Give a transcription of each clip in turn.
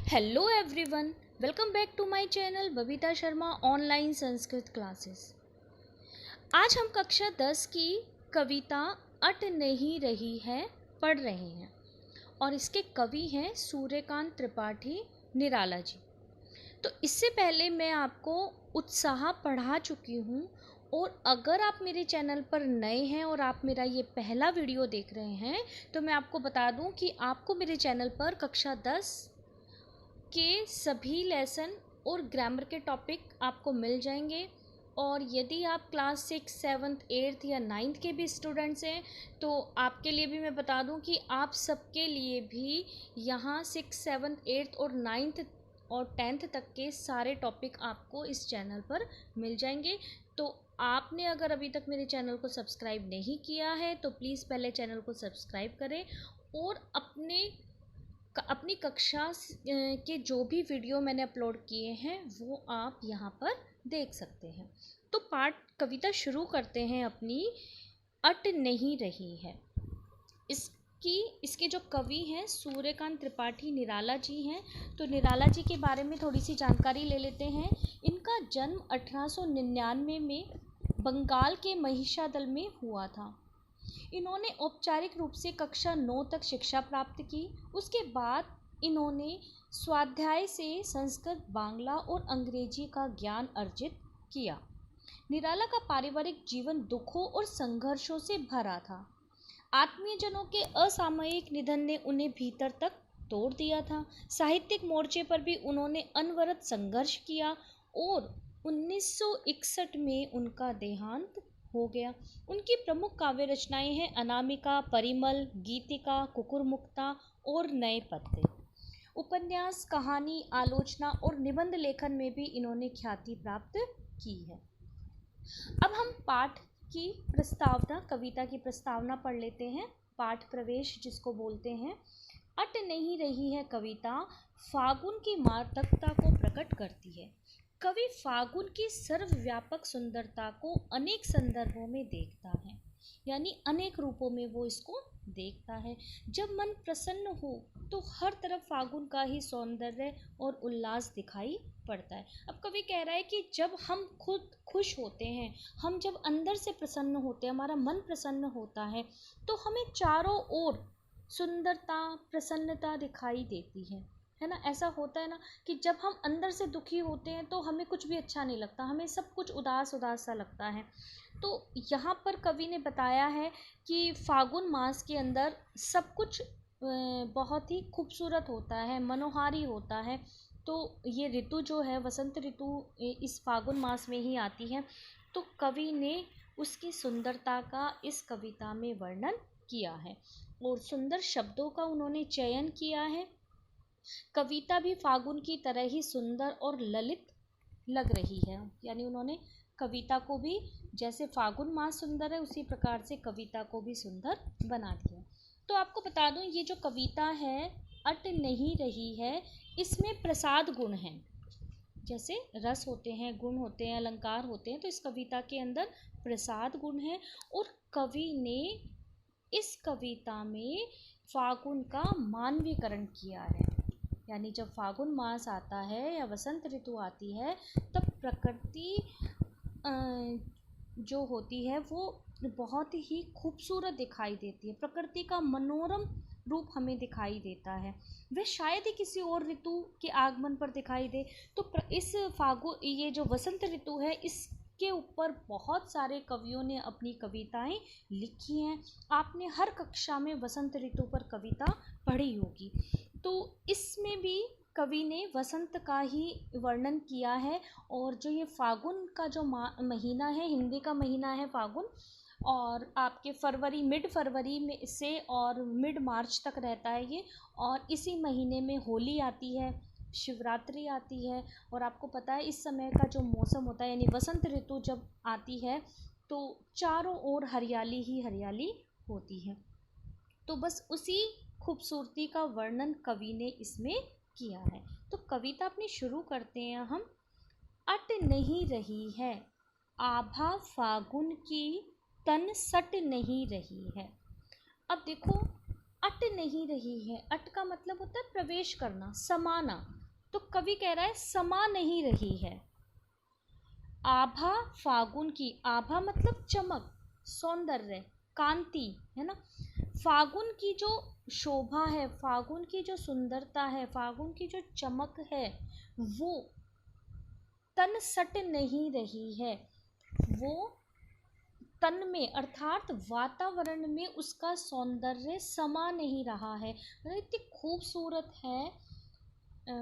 Hello everyone, welcome back to my channel Babita Sharma online Sanskrit classes. आज हम कक्षा 10 की कविता अट नहीं रही है पढ़ रहे हैं और इसके कवि हैं सूर्यकांत त्रिपाठी निराला जी। तो इससे पहले मैं आपको उत्साह पढ़ा चुकी हूँ और अगर आप मेरे चैनल पर नए हैं और आप मेरा ये पहला वीडियो देख रहे हैं तो मैं आपको बता दूँ कि आपको मेरे चैनल पर कक्षा 10 के सभी लेसन और ग्रामर के टॉपिक आपको मिल जाएंगे। और यदि आप क्लास 6, 7, 8 या 9th के भी स्टूडेंट्स हैं तो आपके लिए भी मैं बता दूं कि आप सबके लिए भी यहाँ 6, 7, 8 और 9th और 10th तक के सारे टॉपिक आपको इस चैनल पर मिल जाएंगे। तो आपने अगर अभी तक मेरे चैनल को सब्सक्राइब नहीं किया है तो प्लीज़ पहले चैनल को सब्सक्राइब करें और अपनी कक्षा के जो भी वीडियो मैंने अपलोड किए हैं वो आप यहाँ पर देख सकते हैं। तो पाठ कविता शुरू करते हैं अपनी। अट नहीं रही है। इसके जो कवि हैं सूर्यकांत त्रिपाठी निराला जी हैं। तो निराला जी के बारे में थोड़ी सी जानकारी ले लेते हैं। इनका जन्म 1899 में बंगाल के महिषादल में हुआ था। इन्होंने औपचारिक रूप से कक्षा 9 तक शिक्षा प्राप्त की। उसके बाद इन्होंने स्वाध्याय से संस्कृत, बांग्ला और अंग्रेजी का ज्ञान अर्जित किया। निराला का पारिवारिक जीवन दुखों और संघर्षों से भरा था। आत्मीयजनों के असामयिक निधन ने उन्हें भीतर तक तोड़ दिया था। साहित्यिक मोर्चे पर भी उन्होंने अनवरत संघर्ष किया और 1961 में उनका देहांत हो गया। उनकी प्रमुख काव्य रचनाएं हैं अनामिका, परिमल, गीतिका, कुकुरमुक्ता और नए पत्ते। उपन्यास, कहानी, आलोचना और निबंध लेखन में भी इन्होंने ख्याति प्राप्त की है। अब हम पाठ की प्रस्तावना, कविता की प्रस्तावना पढ़ लेते हैं। पाठ प्रवेश जिसको बोलते हैं। अट नहीं रही है कविता फागुन की मादकता को प्रकट करती है। कवि फागुन की सर्वव्यापक सुंदरता को अनेक संदर्भों में देखता है, यानी अनेक रूपों में वो इसको देखता है। जब मन प्रसन्न हो तो हर तरफ फागुन का ही सौंदर्य और उल्लास दिखाई पड़ता है। अब कवि कह रहा है कि जब हम खुद खुश होते हैं, हम जब अंदर से प्रसन्न होते हैं, हमारा मन प्रसन्न होता है तो हमें चारों ओर सुंदरता, प्रसन्नता दिखाई देती है ना। ऐसा होता है ना कि जब हम अंदर से दुखी होते हैं तो हमें कुछ भी अच्छा नहीं लगता, हमें सब कुछ उदास उदास सा लगता है। तो यहाँ पर कवि ने बताया है कि फागुन मास के अंदर सब कुछ बहुत ही खूबसूरत होता है, मनोहारी होता है। तो ये ऋतु जो है वसंत ऋतु इस फागुन मास में ही आती है। तो कवि ने उसकी सुंदरता का इस कविता में वर्णन किया है और सुंदर शब्दों का उन्होंने चयन किया है। कविता भी फागुन की तरह ही सुंदर और ललित लग रही है, यानी उन्होंने कविता को भी जैसे फागुन मास सुंदर है उसी प्रकार से कविता को भी सुंदर बना दिया। तो आपको बता दूं ये जो कविता है अट नहीं रही है, इसमें प्रसाद गुण हैं। जैसे रस होते हैं, गुण होते हैं, अलंकार होते हैं, तो इस कविता के अंदर प्रसाद गुण है। और कवि ने इस कविता में फागुन का मानवीकरण किया है, यानी जब फागुन मास आता है या वसंत ऋतु आती है तब प्रकृति जो होती है वो बहुत ही खूबसूरत दिखाई देती है। प्रकृति का मनोरम रूप हमें दिखाई देता है। वह शायद ही किसी और ऋतु के आगमन पर दिखाई दे। तो इस ये जो वसंत ऋतु है इसके ऊपर बहुत सारे कवियों ने अपनी कविताएं लिखी हैं। आपने हर कक्षा में वसंत ऋतु पर कविता पढ़ी होगी। तो इसमें भी कवि ने वसंत का ही वर्णन किया है। और जो ये फागुन का जो महीना है, हिंदी का महीना है फागुन, और आपके फरवरी, मिड फरवरी में से और मिड मार्च तक रहता है ये। और इसी महीने में होली आती है, शिवरात्रि आती है। और आपको पता है इस समय का जो मौसम होता है, यानी वसंत ऋतु जब आती है तो चारों ओर हरियाली ही हरियाली होती है। तो बस उसी खूबसूरती का वर्णन कवि ने इसमें किया है। तो कविता अपनी शुरू करते हैं हम। अट नहीं रही है आभा फागुन की, तन सट नहीं रही है। अब देखो, अट नहीं रही है, अट का मतलब होता है प्रवेश करना, समाना। तो कवि कह रहा है समा नहीं रही है। आभा फागुन की, आभा मतलब चमक, सौंदर्य, कांति, है ना। फागुन की जो शोभा है, फागुन की जो सुंदरता है, फागुन की जो चमक है, वो तन सट नहीं रही है। वो तन में अर्थात वातावरण में उसका सौंदर्य समा नहीं रहा है। मतलब इतनी खूबसूरत है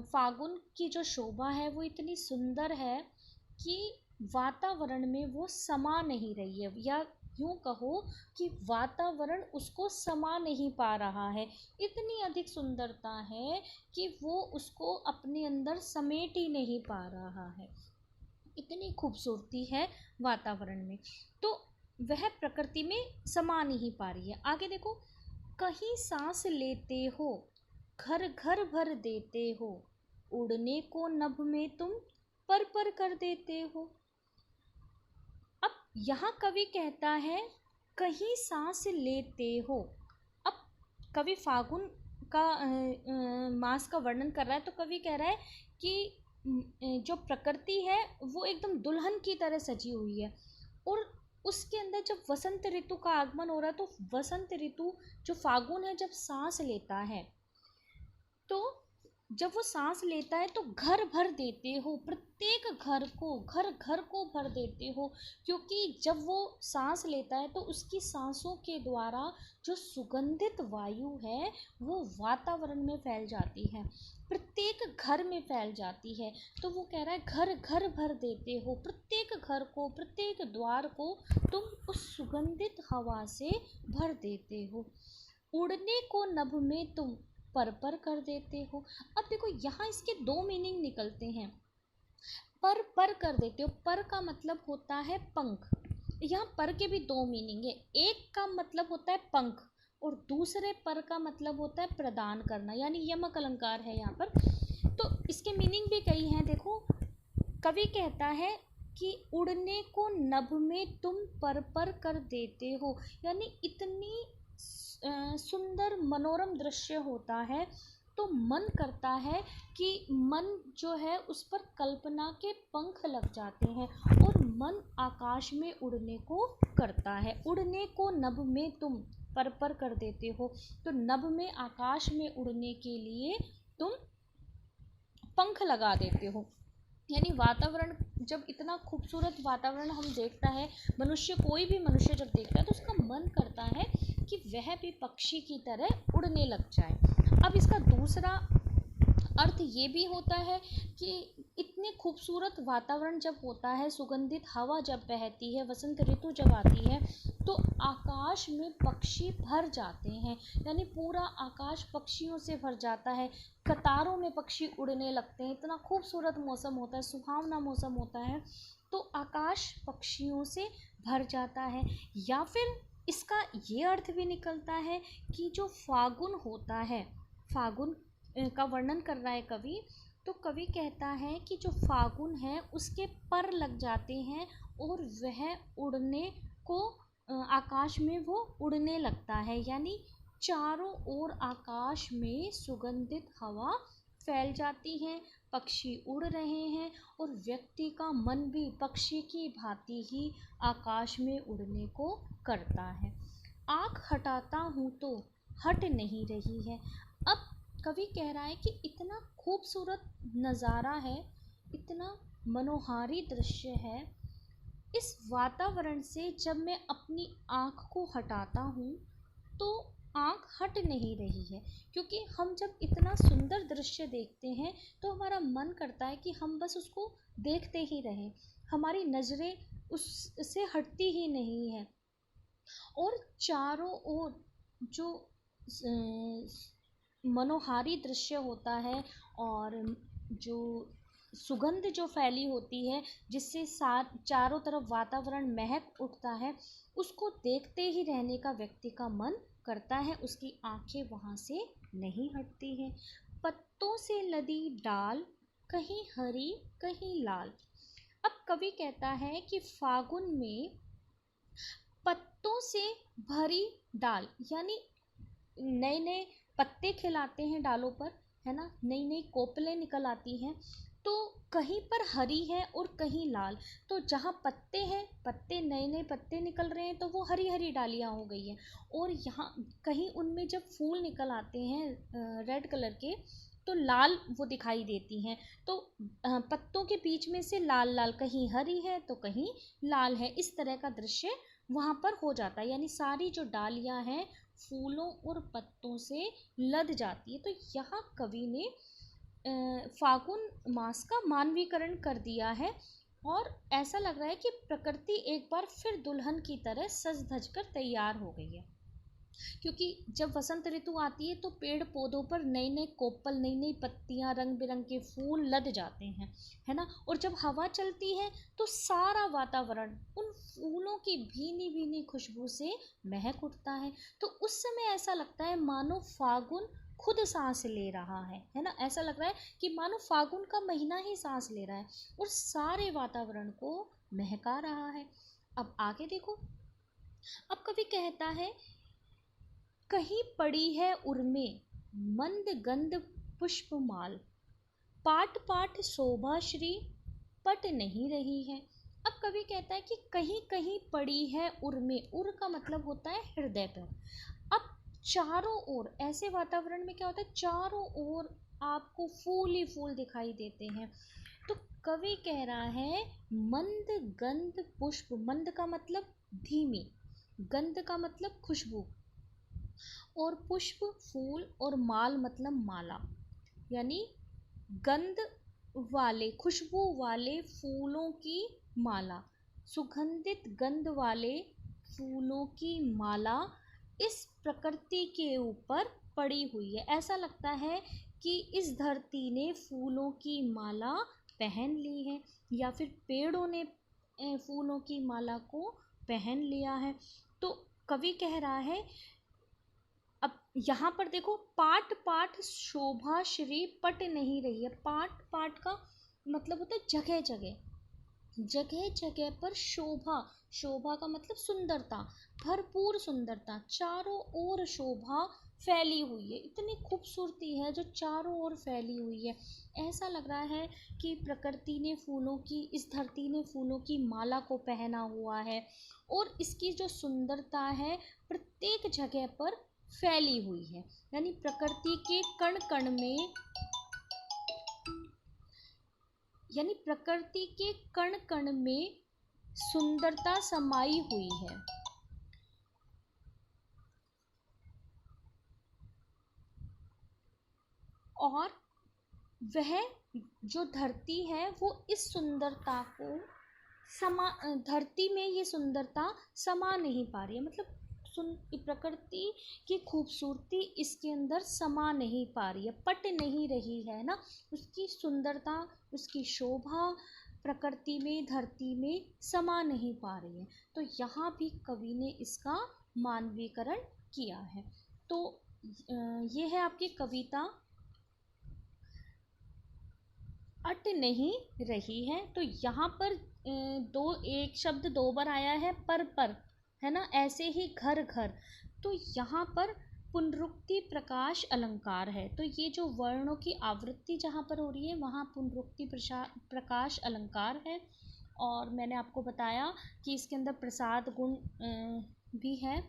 फागुन की जो शोभा है, वो इतनी सुंदर है कि वातावरण में वो समा नहीं रही है, या यूँ कहो कि वातावरण उसको समा नहीं पा रहा है। इतनी अधिक सुंदरता है कि वो उसको अपने अंदर समेट ही नहीं पा रहा है। इतनी खूबसूरती है वातावरण में, तो वह प्रकृति में समा नहीं पा रही है। आगे देखो, कहीं सांस लेते हो, घर घर भर देते हो, उड़ने को नभ में तुम पर कर देते हो। अब यहाँ कवि कहता है कहीं सांस लेते हो। अब कवि फागुन का मास का वर्णन कर रहा है, तो कवि कह रहा है कि जो प्रकृति है वो एकदम दुल्हन की तरह सजी हुई है, और उसके अंदर जब वसंत ऋतु का आगमन हो रहा है, तो वसंत ऋतु जो फागुन है जब सांस लेता है, तो जब वो सांस लेता है तो घर भर देते हो, प्रत्येक घर घर को भर देते हो। क्योंकि जब वो सांस लेता है तो उसकी सांसों के द्वारा जो सुगंधित वायु है वो वातावरण में फैल जाती है, प्रत्येक घर में फैल जाती है। तो वो कह रहा है घर घर भर देते हो, प्रत्येक घर को, प्रत्येक द्वार को तुम उस सुगंधित हवा से भर देते हो। उड़ने को नभ में तुम पर कर देते हो। अब देखो यहाँ इसके दो मीनिंग निकलते हैं। पर कर देते हो, पर का मतलब होता है पंख। यहाँ पर के भी दो मीनिंग है, एक का मतलब होता है पंख और दूसरे पर का मतलब होता है प्रदान करना, यानी यमक अलंकार है यहाँ पर। तो इसके मीनिंग भी कई हैं। देखो, कवि कहता है कि उड़ने को नभ में तुम पर कर देते हो, यानी इतनी सुंदर मनोरम दृश्य होता है तो मन करता है कि मन जो है उस पर कल्पना के पंख लग जाते हैं और मन आकाश में उड़ने को करता है। उड़ने को नभ में तुम पर कर देते हो, तो नभ में आकाश में उड़ने के लिए तुम पंख लगा देते हो। यानी वातावरण, जब इतना खूबसूरत वातावरण हम देखता है, मनुष्य, कोई भी मनुष्य जब देखता है तो उसका मन करता है कि वह भी पक्षी की तरह उड़ने लग जाए। अब इसका दूसरा अर्थ ये भी होता है कि इतने खूबसूरत वातावरण जब होता है, सुगंधित हवा जब बहती है, वसंत ऋतु जब आती है, तो आकाश में पक्षी भर जाते हैं, यानी पूरा आकाश पक्षियों से भर जाता है। कतारों में पक्षी उड़ने लगते हैं, इतना खूबसूरत मौसम होता है, सुहावना मौसम होता है, तो आकाश पक्षियों से भर जाता है। या फिर इसका ये अर्थ भी निकलता है कि जो फागुन होता है, फागुन का वर्णन कर रहा है कवि, तो कवि कहता है कि जो फागुन है उसके पर लग जाते हैं और वह उड़ने को, आकाश में वो उड़ने लगता है, यानी चारों ओर आकाश में सुगंधित हवा फैल जाती है, पक्षी उड़ रहे हैं और व्यक्ति का मन भी पक्षी की भांति ही आकाश में उड़ने को करता है। आँख हटाता हूँ तो हट नहीं रही है। अब कवि कह रहा है कि इतना खूबसूरत नज़ारा है, इतना मनोहारी दृश्य है, इस वातावरण से जब मैं अपनी आँख को हटाता हूँ तो आँख हट नहीं रही है। क्योंकि हम जब इतना सुंदर दृश्य देखते हैं तो हमारा मन करता है कि हम बस उसको देखते ही रहें, हमारी नज़रें उससे हटती ही नहीं है। और चारों ओर जो मनोहारी दृश्य होता है और जो सुगंध जो फैली होती है, जिससे साथ चारों तरफ वातावरण महक उठता है, उसको देखते ही रहने का व्यक्ति का मन करता है, उसकी आंखें वहाँ से नहीं हटती हैं। पत्तों से लदी डाल, कहीं हरी कहीं लाल। अब कवि कहता है कि फागुन में पत्तों से भरी डाल, यानी नए नए पत्ते खिलाते हैं डालों पर, है ना, नई नई कोपलें निकल आती हैं। तो कहीं पर हरी है और कहीं लाल, तो जहाँ पत्ते हैं, पत्ते नए नए पत्ते निकल रहे हैं तो वो हरी हरी डालियाँ हो गई हैं। और यहाँ कहीं उनमें जब फूल निकल आते हैं रेड कलर के, तो लाल वो दिखाई देती हैं। तो पत्तों के बीच में से लाल लाल, कहीं हरी है तो कहीं लाल है, इस तरह का दृश्य वहाँ पर हो जाता है। यानी सारी जो डालियाँ हैं फूलों और पत्तों से लद जाती है। तो यहाँ कवि ने फागुन मास का मानवीकरण कर दिया है। और ऐसा लग रहा है कि प्रकृति एक बार फिर दुल्हन की तरह सज धज कर तैयार हो गई है। क्योंकि जब वसंत ऋतु आती है तो पेड़ पौधों पर नए नए कोपल, नई नई पत्तियां, रंग बिरंग के फूल लद जाते हैं, है ना। और जब हवा चलती है तो सारा वातावरण उन फूलों की भीनी भीनी खुशबू से महक उठता है। तो उस समय ऐसा लगता है मानो फागुन खुद सांस ले रहा है ना। ऐसा लग रहा है कि मानो फागुन का महीना ही सांस ले रहा है और सारे वातावरण को महका रहा है। अब आगे देखो, अब कवि कहता है, कहीं पड़ी है उर्मे मंद गंध पुष्पमाल, पाट पाट शोभा श्री पट नहीं रही है। अब कवि कहता है कि कहीं कहीं पड़ी है उर्मे, उर का मतलब होता है हृदय पर। अब चारों ओर ऐसे वातावरण में क्या होता है, चारों ओर आपको फूल ही फूल दिखाई देते हैं। तो कवि कह रहा है मंद गंध पुष्प, मंद का मतलब धीमी, गंध का मतलब खुशबू, और पुष्प फूल, और माल मतलब माला। यानी गंध वाले, खुशबू वाले फूलों की माला, सुगंधित गंध वाले फूलों की माला इस प्रकृति के ऊपर पड़ी हुई है। ऐसा लगता है कि इस धरती ने फूलों की माला पहन ली है, या फिर पेड़ों ने फूलों की माला को पहन लिया है। तो कवि कह रहा है, अब यहाँ पर देखो, पाट पाट शोभा श्री पट नहीं रही है। पाट पाट का मतलब होता है जगह जगह, जगह जगह पर शोभा, शोभा का मतलब सुंदरता, भरपूर सुंदरता, चारों ओर शोभा फैली हुई है। इतनी खूबसूरती है जो चारों ओर फैली हुई है। ऐसा लग रहा है कि प्रकृति ने फूलों की, इस धरती ने फूलों की माला को पहना हुआ है, और इसकी जो सुंदरता है प्रत्येक जगह पर फैली हुई है। यानी प्रकृति के कण कण में, यानी प्रकृति के कण कण में सुंदरता समाई हुई है। और वह जो धरती है वो इस सुंदरता को धरती में ये सुंदरता समा नहीं पा रही है। मतलब प्रकृति की खूबसूरती इसके अंदर समा नहीं पा रही है, पट नहीं रही है ना। उसकी सुंदरता, उसकी शोभा प्रकृति में, धरती में समा नहीं पा रही है। तो यहाँ भी कवि ने इसका मानवीकरण किया है। तो ये है आपकी कविता अट नहीं रही है। तो यहाँ पर एक शब्द दो बार आया है, पर, है ना। ऐसे ही घर घर, तो यहाँ पर पुनरुक्ति प्रकाश अलंकार है। तो ये जो वर्णों की आवृत्ति जहाँ पर हो रही है वहाँ पुनरुक्ति प्रकाश अलंकार है। और मैंने आपको बताया कि इसके अंदर प्रसाद गुण भी है।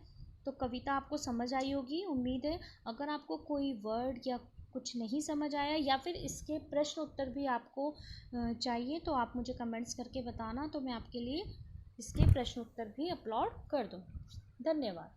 तो कविता आपको समझ आई होगी, उम्मीद है। अगर आपको कोई वर्ड या कुछ नहीं समझ आया, या फिर इसके प्रश्न उत्तर भी आपको चाहिए, तो आप मुझे कमेंट्स करके बताना, तो मैं आपके लिए इसके प्रश्न उत्तर भी अपलोड कर दूँ। धन्यवाद।